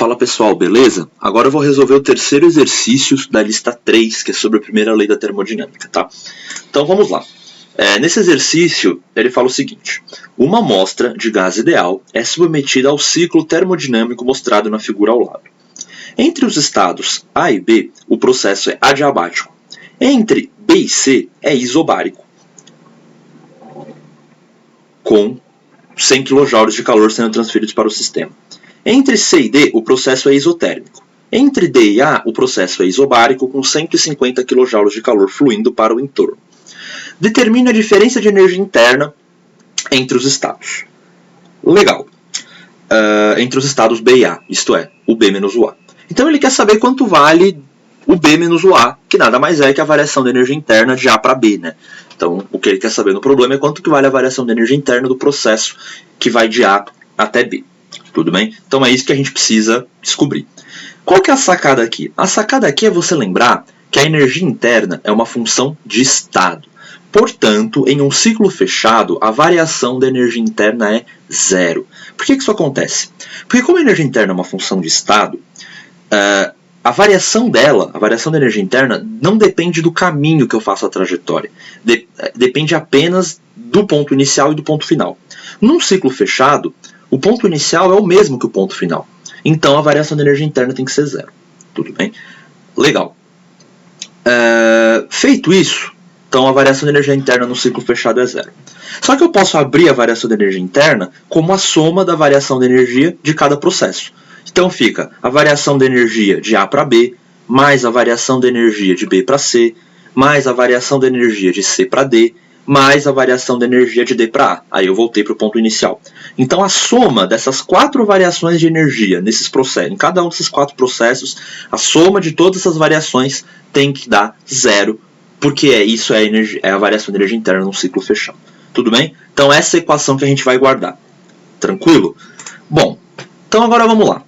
Fala pessoal, beleza? Agora eu vou resolver o terceiro exercício da lista 3, que é sobre a primeira lei da termodinâmica, tá? Então vamos lá. Nesse exercício, ele fala o seguinte: uma amostra de gás ideal é submetida ao ciclo termodinâmico mostrado na figura ao lado. Entre os estados A e B, o processo é adiabático. Entre B e C, é isobárico, com 100 kJ de calor sendo transferidos para o sistema. Entre C e D, o processo é isotérmico. Entre D e A, o processo é isobárico, com 150 kJ de calor fluindo para o entorno. Determine a diferença de energia interna entre os estados. Legal. Entre os estados B e A, isto é, o B menos o A. Então ele quer saber quanto vale o B menos o A, que nada mais é que a variação de energia interna de A para B, né? Então, o que ele quer saber no problema é quanto que vale a variação de energia interna do processo que vai de A até B. Tudo bem? Então é isso que a gente precisa descobrir. Qual que é a sacada aqui? A sacada aqui é você lembrar que a energia interna é uma função de estado. Portanto, em um ciclo fechado, a variação da energia interna é zero. Por que isso acontece? Porque como a energia interna é uma função de estado, a variação dela, a variação da energia interna, não depende do caminho que eu faço a trajetória. Depende apenas do ponto inicial e do ponto final. Num ciclo fechado, o ponto inicial é o mesmo que o ponto final. Então a variação da energia interna tem que ser zero. Tudo bem? Legal. Feito isso, então a variação da energia interna no ciclo fechado é zero. Só que eu posso abrir a variação da energia interna como a soma da variação da energia de cada processo. Então fica a variação da energia de A para B, mais a variação da energia de B para C, mais a variação da energia de C para D, mais a variação da energia de D para A. Aí eu voltei para o ponto inicial. Então a soma dessas 4 variações de energia nesses processos, em cada um desses 4 processos, a soma de todas essas variações tem que dar zero, porque isso é a variação de energia interna num ciclo fechado. Tudo bem? Então essa é a equação que a gente vai guardar. Tranquilo? Bom, então agora vamos lá.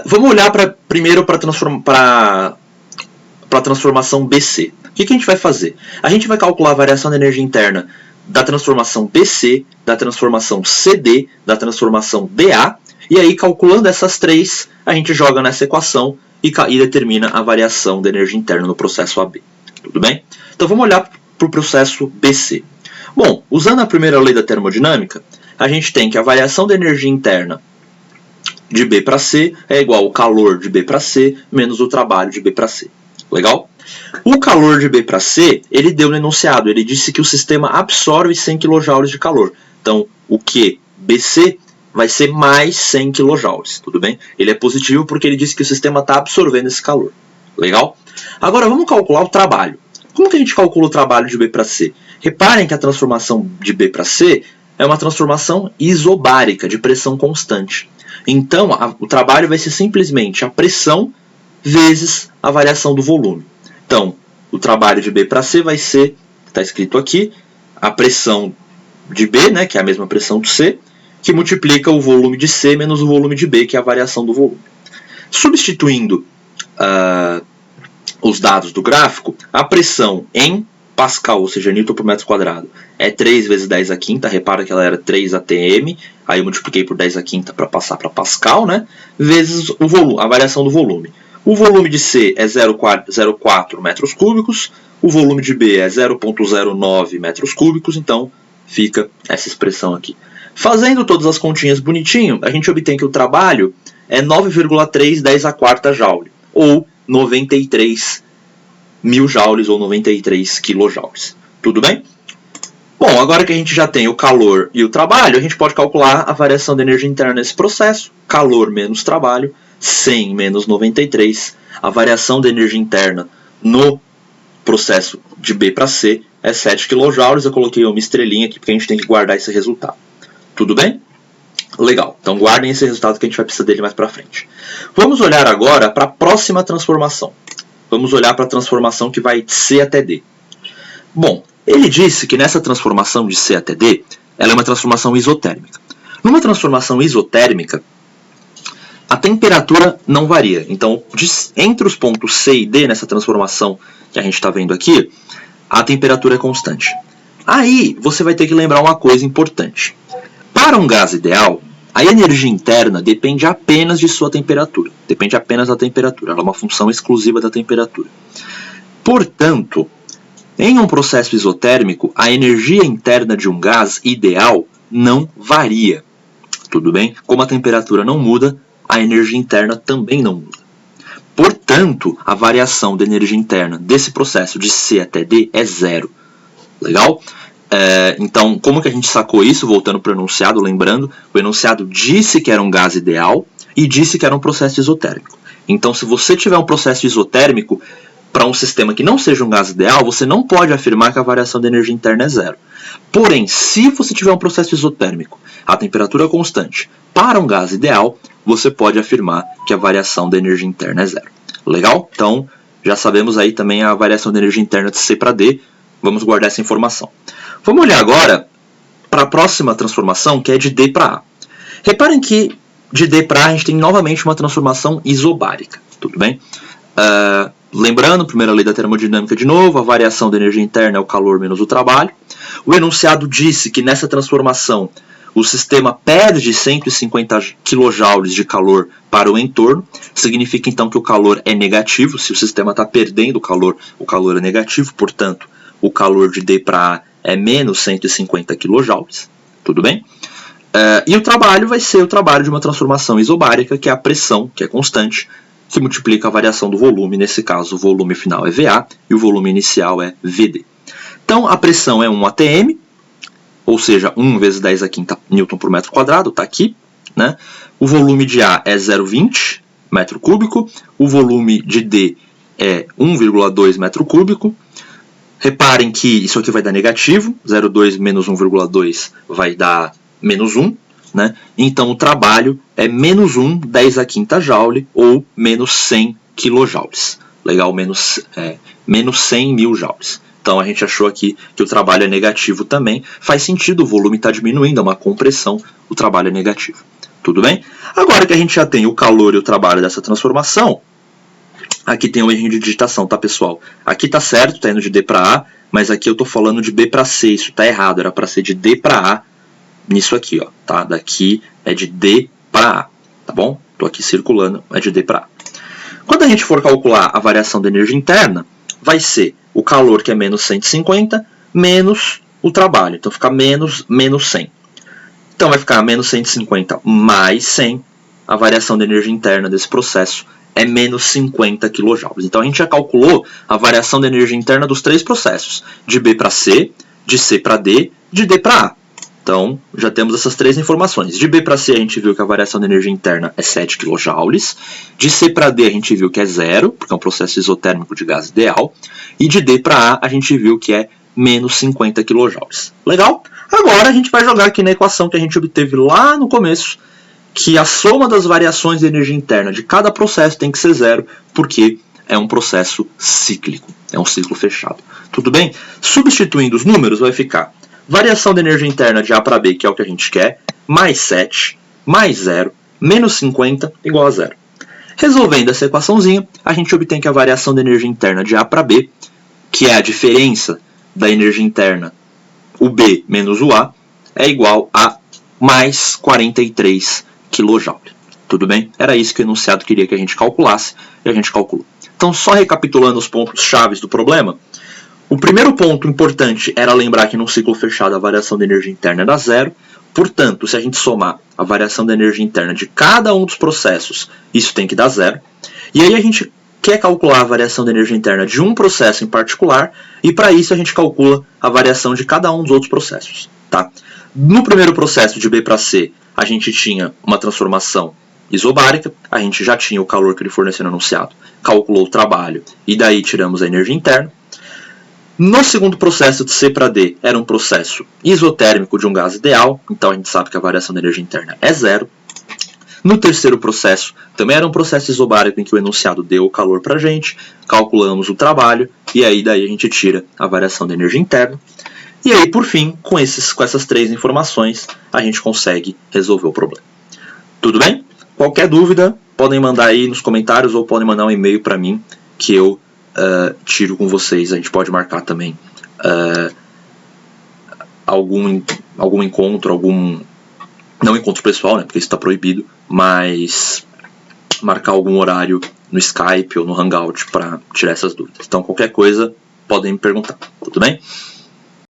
Vamos olhar primeiro para a transformação BC. O que a gente vai fazer? A gente vai calcular a variação da energia interna da transformação BC, da transformação CD, da transformação DA, e aí calculando essas 3, a gente joga nessa equação e determina a variação da energia interna no processo AB. Tudo bem? Então vamos olhar para o processo BC. Bom, usando a primeira lei da termodinâmica, a gente tem que a variação da energia interna de B para C é igual ao calor de B para C menos o trabalho de B para C. Legal? O calor de B para C, ele deu no enunciado, ele disse que o sistema absorve 100 kJ de calor. Então, o Q, BC, vai ser mais 100 kJ, tudo bem? Ele é positivo porque ele disse que o sistema está absorvendo esse calor. Legal? Agora, vamos calcular o trabalho. Como que a gente calcula o trabalho de B para C? Reparem que a transformação de B para C é uma transformação isobárica, de pressão constante. Então, o trabalho vai ser simplesmente a pressão vezes a variação do volume. Então, o trabalho de B para C vai ser, está escrito aqui, a pressão de B, né, que é a mesma pressão do C, que multiplica o volume de C menos o volume de B, que é a variação do volume. Substituindo os dados do gráfico, a pressão em Pascal, ou seja, Newton por metro quadrado, é 3 vezes 10 a quinta, repara que ela era 3 atm, aí eu multipliquei por 10 a quinta para passar para Pascal, né, vezes o volume, a variação do volume. O volume de C é 0,04 metros cúbicos, o volume de B é 0,09 metros cúbicos, então fica essa expressão aqui. Fazendo todas as continhas bonitinho, a gente obtém que o trabalho é 9,3 10 a quarta joule, ou 93 mil joules, ou 93 quilojoules. Tudo bem? Bom, agora que a gente já tem o calor e o trabalho, a gente pode calcular a variação de energia interna nesse processo. Calor menos trabalho, 100 menos 93. A variação de energia interna no processo de B para C é 7 kJ. Eu coloquei uma estrelinha aqui porque a gente tem que guardar esse resultado. Tudo bem? Legal. Então guardem esse resultado que a gente vai precisar dele mais para frente. Vamos olhar agora para a próxima transformação. Vamos olhar para a transformação que vai de C até D. Bom, ele disse que nessa transformação de C até D, ela é uma transformação isotérmica. Numa transformação isotérmica, a temperatura não varia. Então, entre os pontos C e D, nessa transformação que a gente está vendo aqui, a temperatura é constante. Aí, você vai ter que lembrar uma coisa importante. Para um gás ideal, A energia interna depende apenas de sua temperatura. Depende apenas da temperatura. Ela é uma função exclusiva da temperatura. Portanto, em um processo isotérmico, a energia interna de um gás ideal não varia. Tudo bem? Como a temperatura não muda, a energia interna também não muda. Portanto, a variação da energia interna desse processo de C até D é zero. Legal? Então, como que a gente sacou isso? Voltando para o enunciado, lembrando, o enunciado disse que era um gás ideal e disse que era um processo isotérmico. Então, se você tiver um processo isotérmico para um sistema que não seja um gás ideal, você não pode afirmar que a variação de energia interna é zero. Porém, se você tiver um processo isotérmico, a temperatura constante, para um gás ideal, você pode afirmar que a variação da energia interna é zero. Legal? Então, já sabemos aí também a variação da energia interna de C para D. Vamos guardar essa informação. Vamos olhar agora para a próxima transformação, que é de D para A. Reparem que de D para A a gente tem novamente uma transformação isobárica. Tudo bem? Lembrando, primeira lei da termodinâmica de novo, a variação da energia interna é o calor menos o trabalho. O enunciado disse que nessa transformação o sistema perde 150 kJ de calor para o entorno. Significa então que o calor é negativo. Se o sistema está perdendo calor, o calor é negativo. Portanto, o calor de D para A é menos 150 kJ. Tudo bem? E o trabalho vai ser o trabalho de uma transformação isobárica, que é a pressão, que é constante, que multiplica a variação do volume. Nesse caso, o volume final é VA e o volume inicial é VD. Então, a pressão é 1 atm, ou seja, 1 vezes 10 a quinta Newton por metro quadrado, está aqui. Né? O volume de A é 0,20 metro cúbico, o volume de D é 1,2 metro cúbico. Reparem que isso aqui vai dar negativo, 0,2 menos 1,2 vai dar menos 1. Né? Então, o trabalho é menos 1, 10 a quinta joule, ou menos 100 kJ. Legal? Menos 100 mil joules. Então, a gente achou aqui que o trabalho é negativo também. Faz sentido, o volume está diminuindo, é uma compressão, o trabalho é negativo. Tudo bem? Agora que a gente já tem o calor e o trabalho dessa transformação, aqui tem um errinho de digitação, tá, pessoal? Aqui tá certo, tá indo de D para A, mas aqui eu tô falando de B para C, isso tá errado, era para ser de D para A, nisso aqui, ó, tá? Daqui é de D para A, tá bom? Tô aqui circulando, é de D para A. Quando a gente for calcular a variação da energia interna, vai ser o calor, que é menos 150, menos o trabalho. Então, fica menos 100. Então, vai ficar menos 150 mais 100. A variação da energia interna desse processo é menos 50 kJ. Então, a gente já calculou a variação da energia interna dos três processos. De B para C, de C para D, de D para A. Então, já temos essas três informações. De B para C, a gente viu que a variação da energia interna é 7 kJ. De C para D, a gente viu que é zero, porque é um processo isotérmico de gás ideal. E de D para A, a gente viu que é menos 50 kJ. Legal? Agora, a gente vai jogar aqui na equação que a gente obteve lá no começo, que a soma das variações de energia interna de cada processo tem que ser zero, porque é um processo cíclico. É um ciclo fechado. Tudo bem? Substituindo os números, vai ficar variação da energia interna de A para B, que é o que a gente quer, mais 7, mais 0, menos 50, igual a 0. Resolvendo essa equaçãozinha, a gente obtém que a variação da energia interna de A para B, que é a diferença da energia interna, o B menos o A, é igual a mais 43 kJ. Tudo bem? Era isso que o enunciado queria que a gente calculasse, e a gente calculou. Então, só recapitulando os pontos chaves do problema, o primeiro ponto importante era lembrar que num ciclo fechado a variação da energia interna era zero. Portanto, se a gente somar a variação da energia interna de cada um dos processos, isso tem que dar zero. E aí a gente quer calcular a variação da energia interna de um processo em particular, e para isso a gente calcula a variação de cada um dos outros processos. Tá? No primeiro processo de B para C, a gente tinha uma transformação isobárica, a gente já tinha o calor que ele forneceu no enunciado, calculou o trabalho e daí tiramos a energia interna. No segundo processo de C para D, era um processo isotérmico de um gás ideal, então a gente sabe que a variação da energia interna é zero. No terceiro processo, também era um processo isobárico em que o enunciado deu o calor para a gente, calculamos o trabalho, e aí daí a gente tira a variação da energia interna. E aí, por fim, com essas três informações, a gente consegue resolver o problema. Tudo bem? Qualquer dúvida, podem mandar aí nos comentários ou podem mandar um e-mail para mim, que eu tiro com vocês. A gente pode marcar também algum encontro, não encontro pessoal, né, porque isso está proibido, mas marcar algum horário no Skype ou no Hangout para tirar essas dúvidas. Então, qualquer coisa, podem me perguntar, tudo bem?